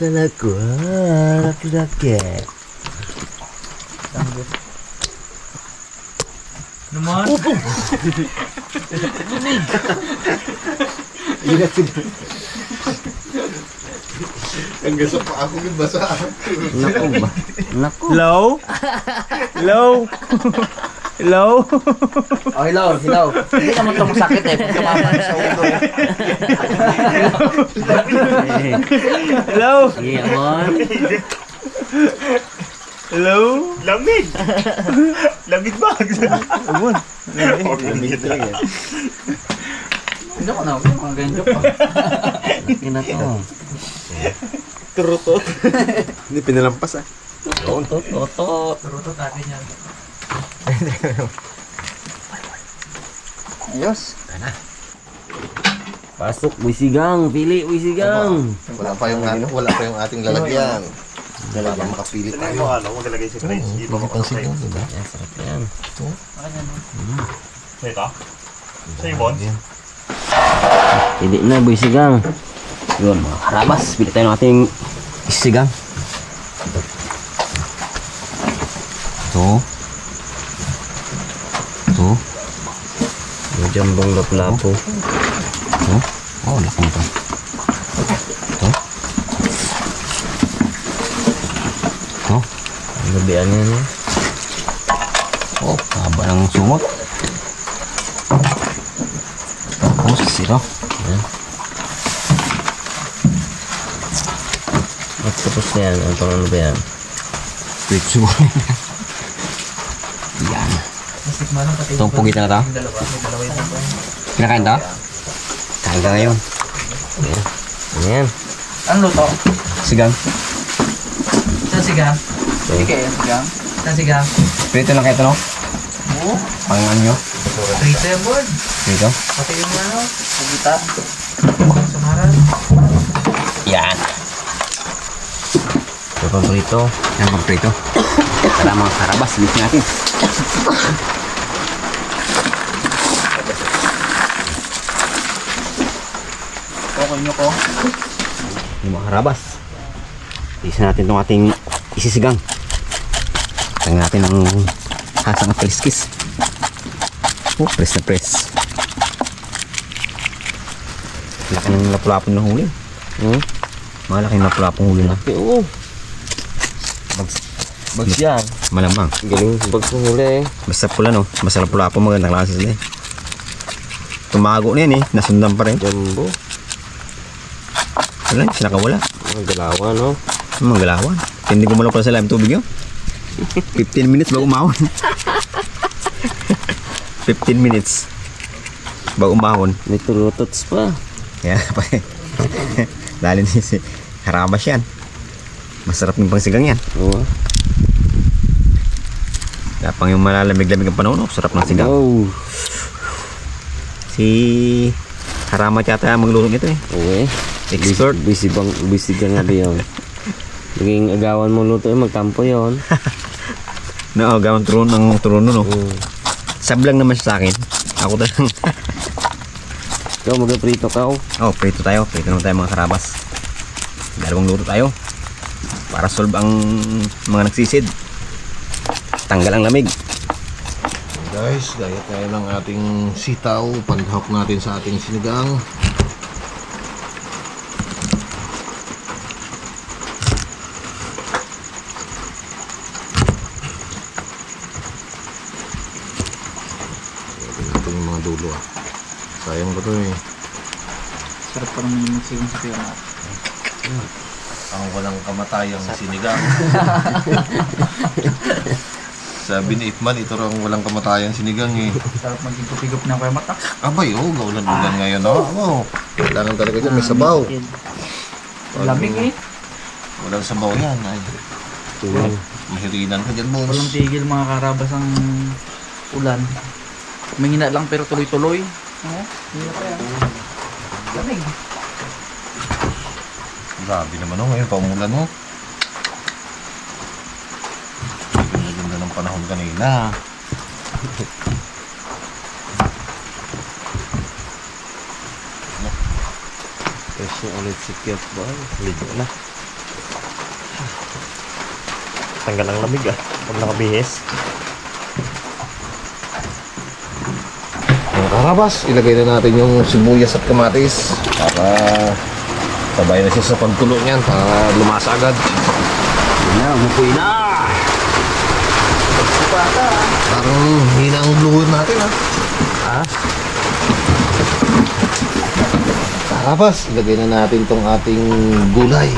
Makan aku, laki-laki. Naman. Ingat sila. Hanggang sa pa ako yung basa. Naku ba? Naku. Hello? Hello? Hello? Oh, hello, hello. Hindi naman ito masakit eh. Pag tumama sa ulo eh. Hello? Iya, Mon. Hello? Lamig! Lamig ba? Amon. Lamig talaga. Hindi ko na, mga ganyan joke pa. Laki na to. Turutot. Hindi pinalampas ah. Toto. Turutot akin yan. Ayos. Pasok, wisigang. Pili, wisigang. Wala pa yung ating lalagyan. Para makapili Ano tayo. mo ano? Magalagay sa fridge. Dito Bakit ang sigaw, diba? Yan, sarap yan. Ito? Sa'yo, Bon? Pili na, wisigang. Yun, mga karabas. Pili tayo ng ating isigang. Ito. May jambong lapu-lapu. Ito. Oh, laki nito. Ito. Ang gabihan niya niya. Oh, haba ng sumot. Tapos, ito. Ayan. At tapos na yan. Ang pang ano ba yan? Wait, siguro. Yan. Itong pugitan na ito. Kinakain ito? Kain ka ngayon. Ayan. Ayan. Ano luto? Sigang. Saan sigang? Hindi kayo sigang? Saan sigang? Prito lang kayo ito, no? Oo. Pangan nyo. Prito yan, Bon. Prito. Pati yung ano, pagita. Sumaran. Yan. Ito pang prito. Yan pang prito. Tara mga karabas. Bilis natin. Okay nyo ko. Yung mga karabas. Isa natin itong ating isisigang. Tangin natin ang hasang at kaliskis. Oh, press na press. Laki ng lapu-lapong na huli. Malaki ng lapu-lapong huli na. Oo. Bags yan. Malamang. Galing bags ng huli eh. Basta pula, no? Basta lapu-lapo, magandang klase sila eh. Tumago na yan eh. Nasundan pa rin. Jumbo. Wala, hindi sila kawala. Mga galawa, no? Mga galawan. Hindi gumalaw pala sila yung tubig yun. 15 minutes bago umahon. 15 minutes bago umahon. May turutots pa. Kaya pa eh. Dahil si harabas yan. Masarap yung pangsigang yan. Oo. Kaya pang yung malalamig-lamig ang panahon, sarap ng sigang. Oh. Si Haramat yata magluto nito eh. Okay. Expert. Busy ka nga diyon. Naging agawan mo luto eh, magtampo yun. No, gawang trono no. Sablang naman siya sa akin. Ako talagang Ikaw mag-prito ka oh. oh, prito tayo. Prito naman tayo mga karabas. Dalawang luto tayo. Para solve ang mga nagsisid. Tanggal ang lamig. Guys, gaya tayo ng ating sitaw. Panghawak natin sa ating sinigang. Ito yung mga dulo ah. Sayang ba ito eh. Sarap pa naman yung magsigang sa pera. Ang walang kamatayang sinigang. Sabi ni Ipman, ito raw ang walang kamatayang sinigang eh. Sarap magigupigop ng kaya mata. Abay, oh, gaulan-ulan ngayon oh. Oh, kailangan talaga dyan, may sabaw. Lamig eh. Walang sabaw yan ay. Mahirinan ka dyan, boss. Walang tigil mga karabas ang ulan. Mahina lang pero tuloy-tuloy. Oo, mahina pa yan. Lamig. Grabe naman oh, ngayon paumulan mo. Ganda ng panahon kanina. Fresh na ulit si Kiyot boy. Ligo na. Tanggal ang lamig pag nakabihis. Mga karabas, ilagay na natin yung sibuyas at kamatis para sabay na siya sa pagkulo niyan para lumasa agad. Yun na, umupoy na. Parang hina ang luhod natin Karabas, ilagay na natin tong ating gulay.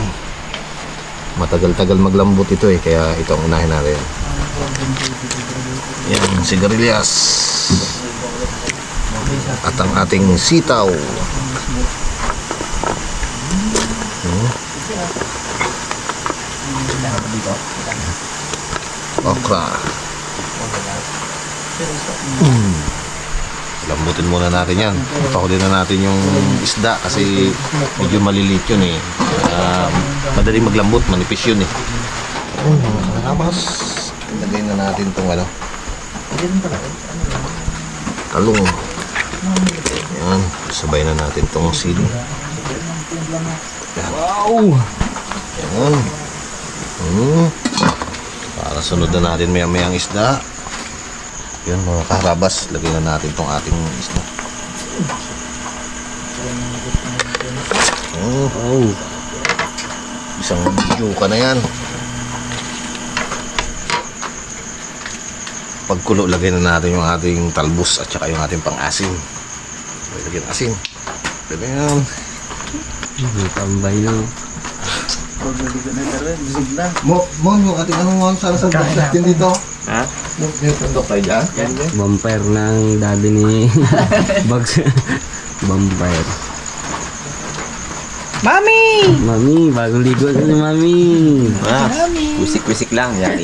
Matagal-tagal maglambot ito kaya ito ang unahin natin. Yan, sigarilyas. At ang ating sitaw. Okra. Lambutin muna natin yan. Pakulin na natin yung isda kasi medyo maliliit yun madaling maglambot, manipis yun Tapos ilagay na natin itong talong. Yan, sabay na natin itong sili. Wow! Yan. Para sunod na natin maya-maya ang isda. Yun mga karabas, lagay na natin itong ating isda. Isang yuka na yan. Pagkulo, lagay na natin yung ating talbos at saka yung ating pang-asin. Lagyan asin. Pwede yan. Tambay na. Mo yung ating anong sana sa natin dito? Ha? Yung tundok tayo dyan? Bumper ng daddy ni Bugs. Bumper. Mami, bagong ligo na si Mami. Wisik-wisik lang. Yan.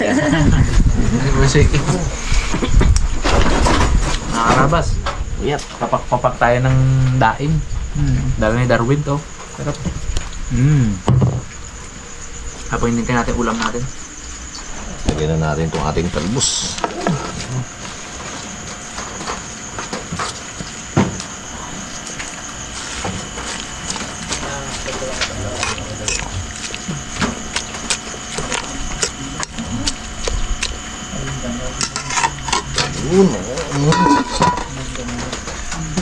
Nakarabas. Yep, papak tayo ng daing. Dami ni Darwin to. Sarap. Habang hinintay natin ulam natin. Lagyan na natin itong ating talbos.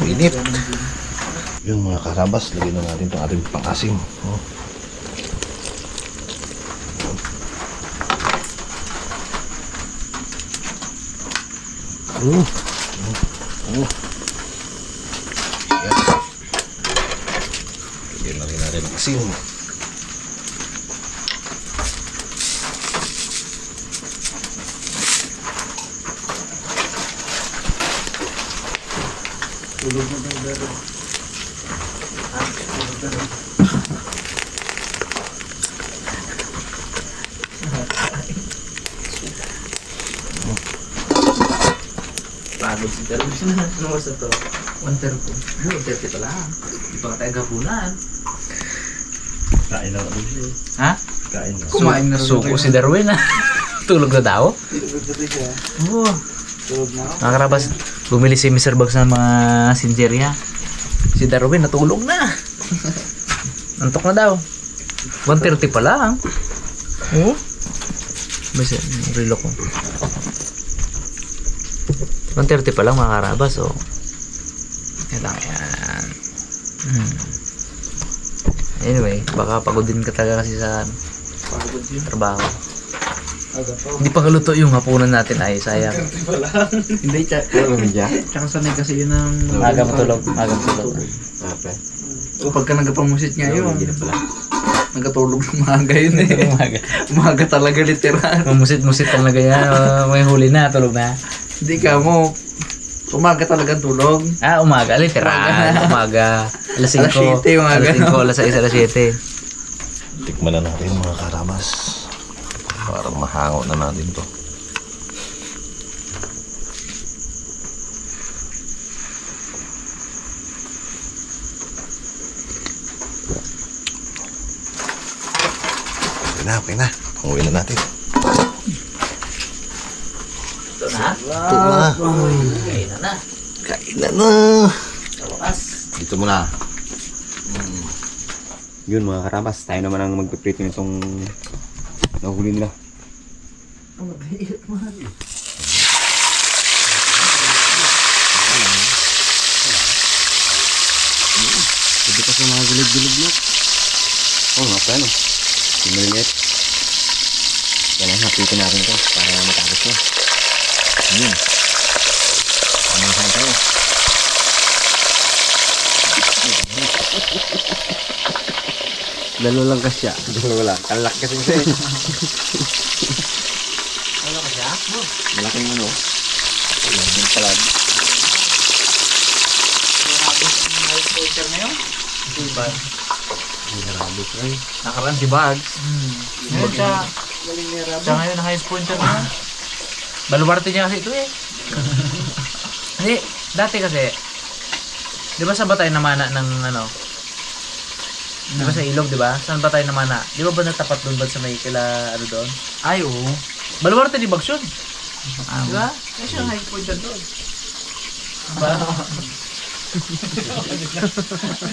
Init. Yun mga karabas, lagyan na natin itong ating pang-asim. Lagyan na rin natin ang asin. Pagod si Darwin. Ano oras na to? 1:30. 1:30 pala. Di pa tayo gapunan. Kain na rin siya. Ha? Kain na. Kumain na rin. Suko si Darwin Tulog na daw? Oo. Mga karabas, bumili si Mr. Bugs ng mga sinjeria. Si Darwin natulog na. Antok na daw. 1:30 pa lang. Oo. Basta, relo ko. 1:30 pa lang mga karabas. So, yan lang yan. Anyway, baka pagod din ka talaga kasi sa trabaho. Hindi pa kaluto yung hapunan natin ay sayang. Hindi, tsaka sanay kasi yun ng magang tulog. Magang tulog. O pagka nagapamusit nga yun, nagatulog ng maaga yun Umaga talaga literal. Mamusit-musit talaga yan. May huli na, tulog na. Hindi ka mo. Umaga talagang tulog. Umaga, literal. Umaga. Alas 5. Alas 6, alas 7. Tikman na natin mga karabas. Parang mahango na natin to. Okay na. Panguwi na natin. Ito na. Ito na. Kainan na. Kainan na. Tawakas. Dito muna. Yun mga karabas, tayo naman ang magpiprito nitong nahuli nila. Pwede pa sa mga gilid-gilid mo. Oo nga pa, no? Similiit. Yan ang hapitin natin ito para matapos na. Yun. Ano saan tayo? Dalo lang kasya. Wala. Kalak kasi siya eh. Wala ka siya? Malaking ano. Yung palad. Pointer na yun? Diba? Nakaraan si Bags. Ngayon siya ngayon highest pointer na. Baluarte niya kasi ito eh. Hindi, dati kasi, di ba sa Batay namana ng ano? Di ba sa ilog, di ba? Saan ba tayo namana? Di ba natapat doon ba sa may kila ano doon? Ay, oo. Baluarte di Bags yun. Di ba? Kasi yung highest pointer doon.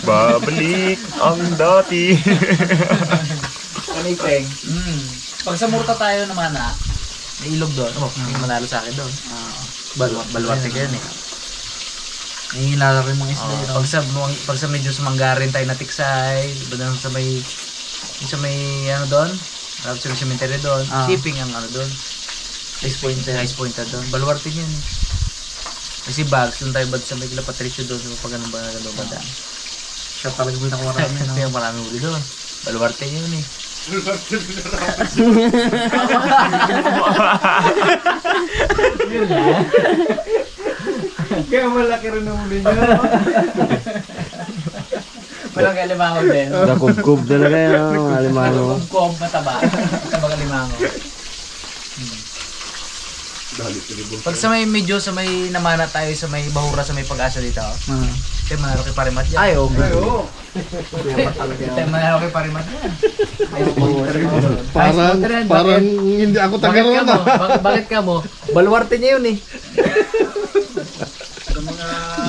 Babalik ang dati. Kanipeng. Pag sa Murta tayo naman may ilog doon. May manalo sa akin doon. Baluarte ka yan eh. Nangihilala rin mga isda yun. Pag sa medyo sumanggarin tayo na tiksay, iba doon sa may ano doon, harap sa cemetery doon, shipping ang ano doon. Ice pointer doon. Baluarte yun eh. Kasi Bags, doon tayo ba sa may kila Patricio doon, pag ganun ba banda. Siya talaga may nakumarami. Kaya marami huli doon. Baluarte yun eh. Kaya malaki rin ang huli niya. Walang kalimango din. Nakubkub talaga yung alimano. Kung mataba. Mataba kalimango. Pag sa may medyo sa may namana tayo sa may bahura sa may pag-asa dito. Kaya manalo kay Parimat yan. Ay, oo. Kaya manalo kay Parimat yan. Parang hindi ako taga roon ah. Bakit ka mo? Baluarte niya yun eh.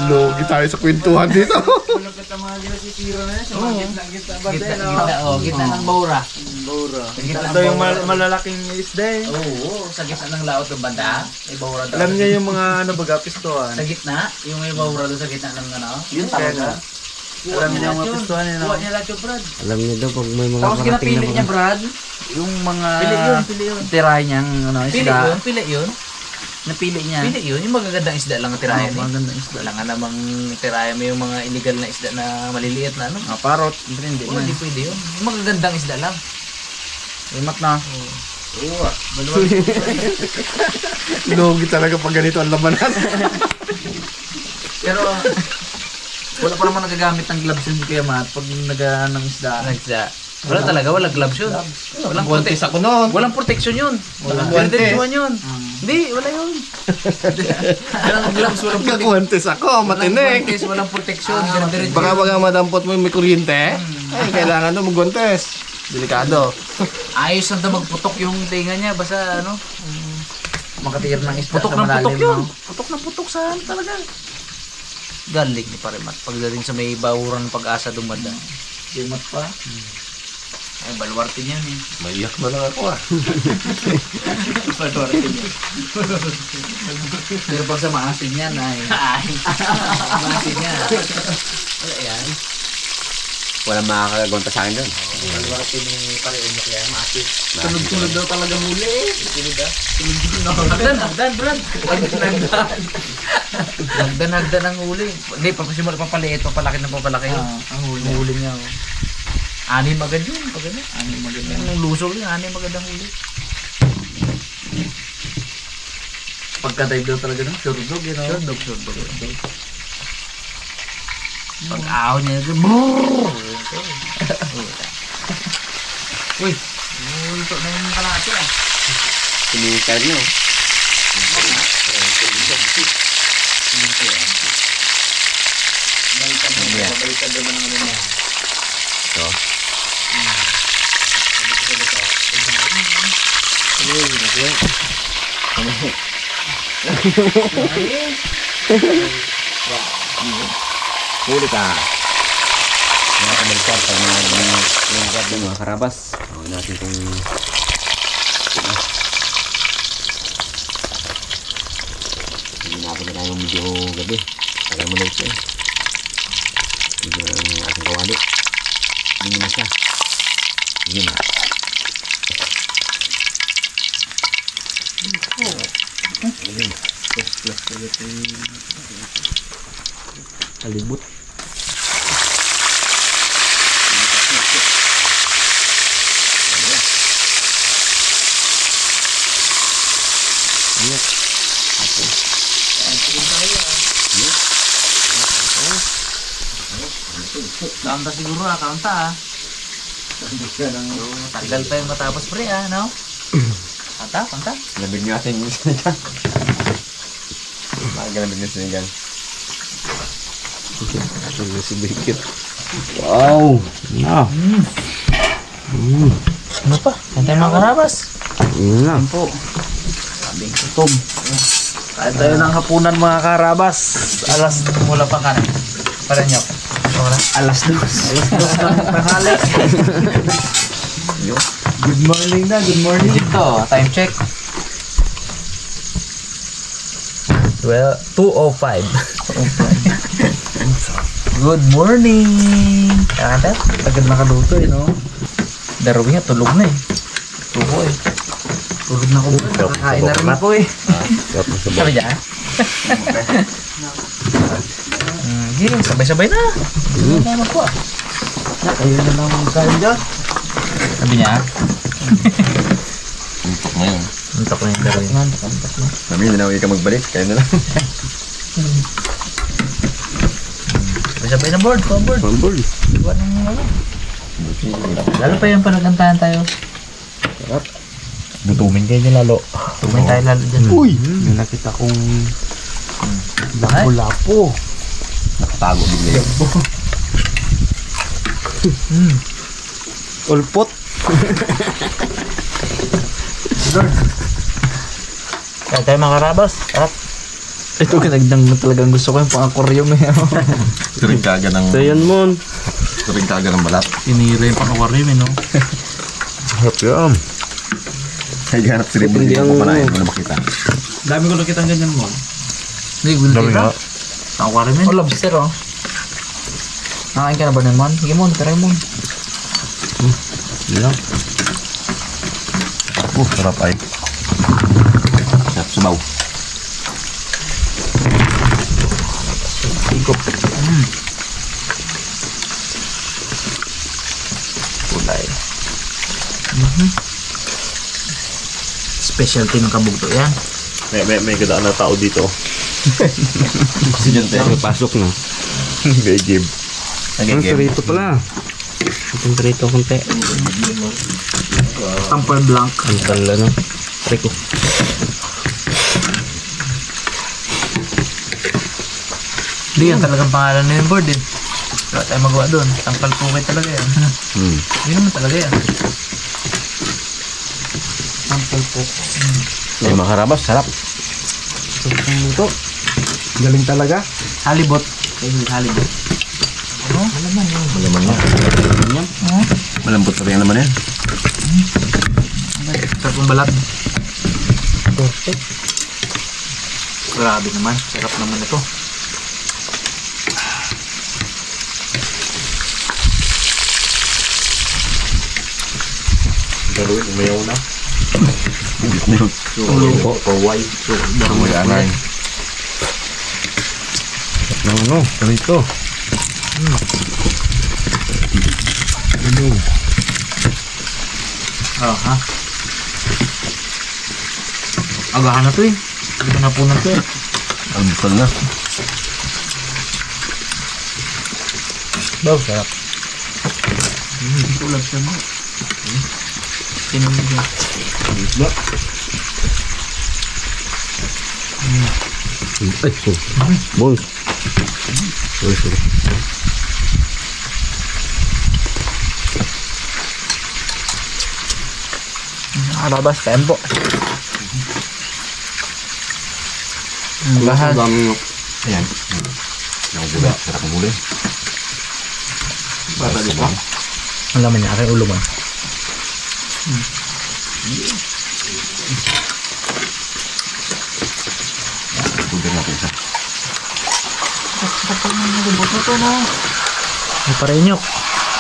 Logi tayo sa kwentuhan dito. Malapit ang mga ginasisira na yan. Sa mga gitna Gitna ng bahura. Gitna Ito yung malalaking isda eh. Oo, sa gitna ng laot ng banda. May bahura doon. Alam niya yung mga ano baga, pistuhan. Sa gitna, yung may bahura doon sa gitna ng ano. Yun talaga. Alam niya yung mga pistuhan yun. Kuha niya lahat yung Brad. Alam niyo daw pag may mga Tapos parating kinapili na niya mga... Brad, yung mga Pili yun. tirahe niyang ano, isda. Pili yun. Napili niya. Pili yun. Yung magagandang isda lang ang tirayan eh. Magandang isda. Wala nga namang tirayan mo yung mga illegal na isda na maliliit na ano. Parot. Hindi Oo, na. hindi pwede yun. Yung magagandang isda lang. Imat na. Logi talaga pag ganito ang labanan. Pero wala pa naman nagagamit ng gloves yung Kuya Matt pag ng isda. Ang isda. Wala talaga, wala gloves yun. Walang protection. Ako noon. Walang protection yun. Walang Walang guwantes. yun. Hindi, wala yun. Walang gloves, walang protection. Kakuwantes ako, Walang matinig. guwantes, walang protection. Diretso Baka yun. baga madampot mo yung may kuryente. Ay, kailangan doon magguwantes. Delikado. Ayos na daw magputok yung tinga niya. Basta ano. Makatira ng isda Putok sa ng putok malalim, yun. no? Putok ng putok sa ano talaga. Galing ni Parimat. Pagdating sa may bawuran ng pag-asa dumada. Imat pa. Ay, baluarte niyan eh. Maiyak na lang ako ah. Baluarte niyan. Pero pag sa maasin yan ay Ay. Maasin niya. Wala yan. Walang makakagonta sa akin doon. Baluarte ni Parimat yan. Maasin. sunod-sunod daw talaga muli eh. Hagdan, Brad. Hagdan ang huli. Hindi, papaliit, papalaki ng papalaki yun. Ang huli. Ang huli niya. Oh. Anim agad yun. Pag ano. Ano maganda. Yung lusol yun, anim agad ang huli. Pagka-dive daw talaga ng sure dog, you know? Sure dog. Pag ahaw niya, brrrr! Uy, ito na yung kalahati ah. Sinikad nyo. Balikan naman ang ano niya. Ito. Huli ka. Mga kabalikat pag mga karabas. Huwag natin kung Hinapin na tayo ng medyo gabi. Tagal mo late eh. Medyo ang ating kawali. Hindi na siya. Yun. Kalibot. Kaunta siguro kaunta tagal pa yung matapos pre no? Kanta. Labig nyo ating sinigang. Magalabig na sinigang. Si Bikit. Wow! Ah. Ano pa? Kanta yung mga karabas. Yun na. Po. Sabing tutom. Kaya tayo ng hapunan mga karabas. Alas, wala pa kanan. Para nyo. Alas 2. ng tanghali. Good morning na, good morning. Ito, time check. 2:05. Good morning. Kaya tagal nakaluto no? Darwin nga, tulog na Tuko Tulog na ko ba? Nakakain na rin ako Sabi niya? Sige, sabay-sabay na. Hindi na naman ko Kayo na lang magkain dyan. Sabi niya? Untok na yun. Untok na yung Darwin. Sabi, hindi na ka magbalik. Kayo na lang. Sabay-sabay na board. Pambol. Iwan ng lalo pa yung panagantahan tayo. Gutumin kayo niya lalo. Tumay tayo lalo dyan. Uy! May nakita kong lapo-lapo. Nakatago bigla yun. Ulpot. Kaya tayo mga karabas. Sarap. Ito kinagdang talagang gusto ko yung pang-aquarium Turing kaga ng... Sayan mo. Turing kaga ng balat. Sinira yung pang-aquarium no? Harap yan. Kaya hanap si Ribo. Hindi ang- ko pa na yun. Wala makita. Dami ko nakita ang ganyan mo. Hindi, gulo Dami nga. Pang-aquarium yun. Oh, lobster Nakain ka na ba naman? Sige mo, try mo. Yun lang. Sarap ay. Sarap subaw. Higop. Kulay. Specialty ng kabugto yan. May gadaan na tao dito. Kasi dyan tayo. May pasok na. Gayib. Ang sarito pala. Ang sarito konti. Tampal blanc. Ang tala no. Rico. Hindi yan talagang pangalan na yung board Wala tayo magawa doon. Tampal pukay talaga yan. Hindi naman talaga yan. Tampal pukay. Ay, makarabas. Sarap. Luto. Galing talaga. Halibot. Halibot. Ano? Malaman yun. Malaman niya. Malambot pa rin naman yan. Sarap ng balat. Perfect. Grabe naman. Sarap naman ito. Darwin, umayaw na. Ubit na yun. Kaway. Daroy anay. Ano? Sarito. Ha? Agahan na to Hindi ko napunan to Almusal na. Baw, sarap. Tulad siya mo. Tinamig yan. Ay, boy. Sorry. Karabas, tempo. Lahat. Ayan. Nakagula. Sarap ang huli. Bata di ba? Ang laman niya, aking ulo mo. Pudin natin. Nalibot na to, no? May parenyok.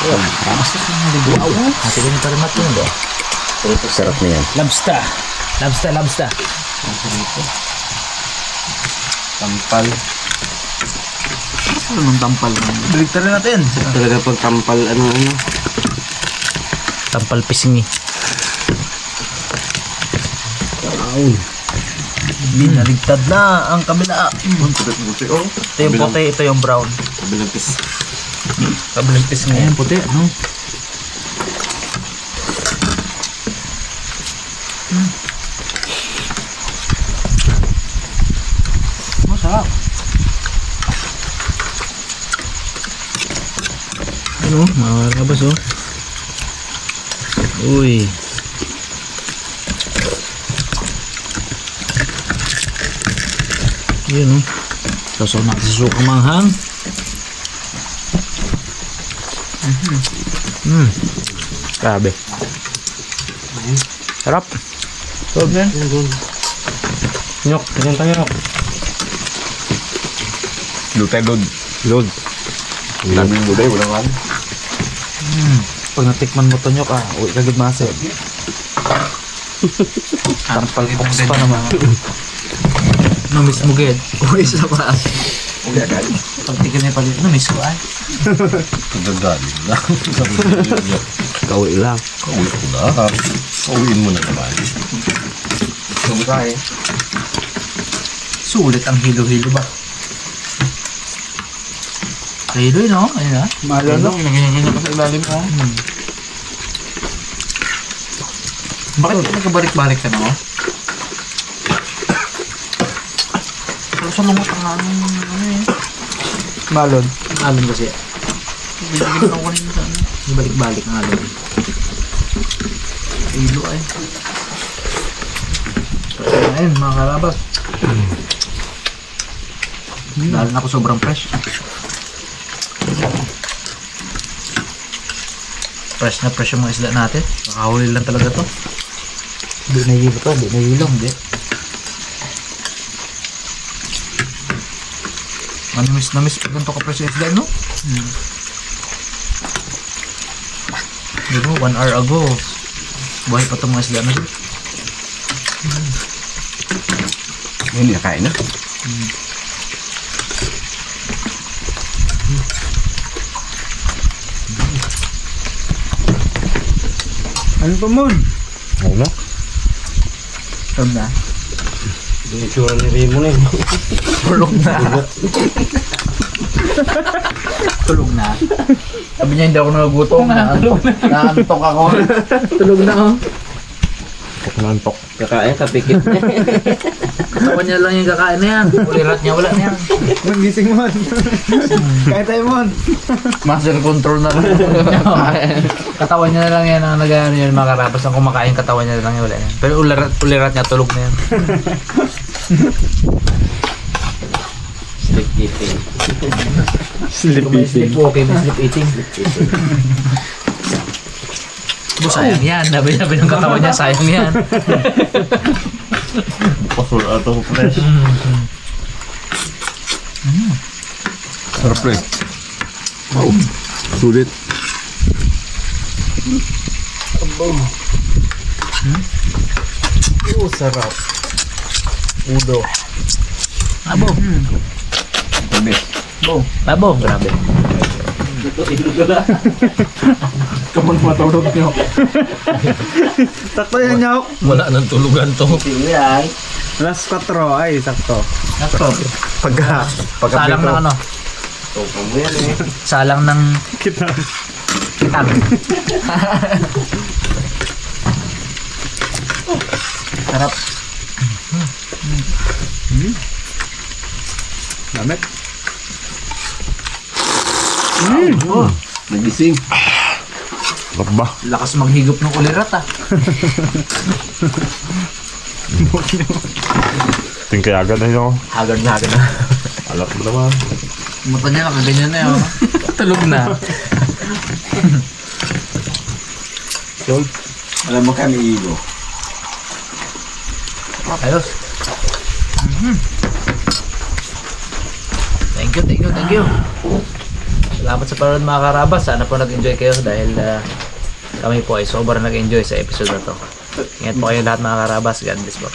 Wow. Hati ko yung parimat yun, do. Sarap na yan. Labsta. Tampal. Ano nung tampal? Balikta rin natin. Talaga pag tampal, ano. Tampal pisngi. Binaligtad na ang kabila. Ito yung puti, ito yung brown. Kabilang pis. Kabilang pisngi. Ayan, puti, ano? Masarap. Ano, mga kabas, oh. Uy. Yun, oh. Sasaw natin sa sukang manghang. Grabe. Sarap. Sarap yan. Nyok, ganyan tayo nyok. Lutay lod. Load. Daming luday, walang ano. Pag natikman mo to nyok, uwi ka gud mase. Tampal box pa naman. Numis mo ged. Uwi sa paas. Uwi agad. Pag tikin na palit, numis ko ay. Kagagaling lang. Kauwi lang. Kauwi ko na. Kauwiin mo na naman. Sulit ang hilo-hilo ba? Hilo yun, no? Ayun na. Malalo, nangyayang pa sa ilalim mo. Bakit nagkabalik-balik ka, no? Pero sa lungot ang ano eh. Malon. Alon kasi. Bigyan ako kanina sa ano. Balik-balik ang alon. Hilo ay. Ayun, mga karabas. Dahil na ako sobrang fresh. Fresh na fresh yung mga isda natin. Makahuli lang talaga to. Hindi na hilo to, hindi na hilo, hindi. Namis pag ganito ka fresh yung isda, no? Hindi mo, 1 hour ago. Buhay pa itong mga isda na dito. Hindi nakain na. Ano pa mo? Ano? Tulog na. Yung itsura ni Rimo na yun. Tulog na. Tulog na. Sabi niya hindi ako nagutom. Naantok ako. Tulog na ako. Nantok. Kakain, kapikit niya. Katawan niya lang yung kakain na yan. Ulirat niya, wala niya. Magising mo. Kaya tayo mo. Master control na lang. Katawan niya na lang yan ang nag-ano yan mga karabas. Ang kumakain katawan niya na lang yan, wala yan. Pero ulirat niya, tulog na yan. Sleep eating. May sleep walking, may sleep eating. Bo, sayang yan. Nabi-nabi ng katawan niya, sayang yan. Pasol ato fresh. Sarap rin. Wow. Sulit. Sarap. Udo. Abo. Abo, grabe. Kamang matulog niyo. Sakto yan niyo. Wala nang tulugan to. Last 4 ay sakto. Nakto. Salang ng ano? Salang ng Kita. kitang. Sarap. Damit. Nagising. Ba. Lakas maghigop ng ulirat ah. Tingkayagan na yun. Hagan na. Alam mo naman. Mata niya nakaganyan na yun. Tulog na. Alam mo kami, Igo. Ayos. Thank Thank you. Salamat sa panonood mga karabas. Sana po nag-enjoy kayo dahil kami po ay sobrang nag-enjoy sa episode na to. Ingat po kayo lahat mga karabas. God bless po.